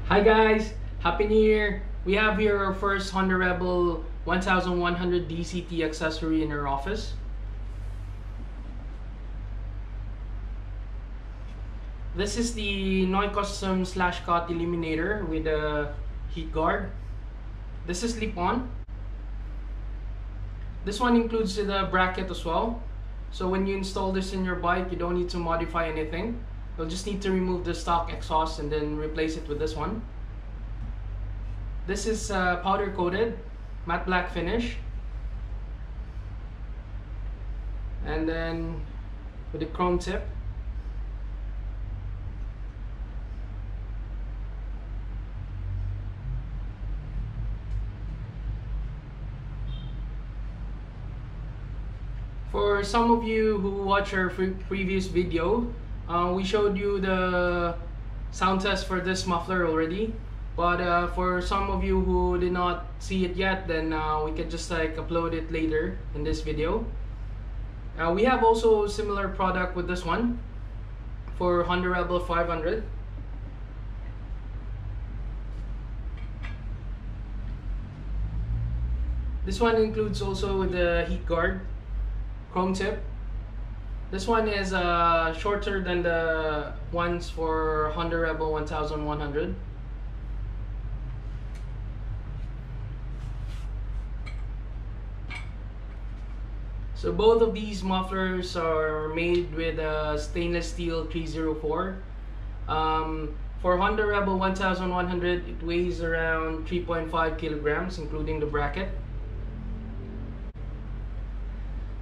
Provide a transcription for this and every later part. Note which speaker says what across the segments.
Speaker 1: Hi guys, Happy New Year! We have here our first Honda Rebel 1100 DCT accessory in our office. This is the Noi Custom / Cut Eliminator with a heat guard. This is slip-on. This one includes the bracket as well. So when you install this in your bike, you don't need to modify anything. You'll just need to remove the stock exhaust and then replace it with this one. This is powder coated, matte black finish. And then with the chrome tip. For some of you who watched our previous video, we showed you the sound test for this muffler already. But for some of you who did not see it yet, then we can just upload it later in this video. We have also a similar product with this one for Honda Rebel 500. This one includes also the heat guard, chrome tip. This one is shorter than the ones for Honda Rebel 1100. So both of these mufflers are made with stainless steel 304. For Honda Rebel 1100, it weighs around 3.5 kilograms, including the bracket.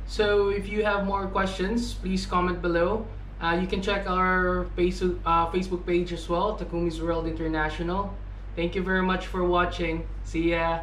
Speaker 1: So if you have more questions, please comment below. You can check our Facebook page as well, Takumi's World International. Thank you very much for watching. See ya!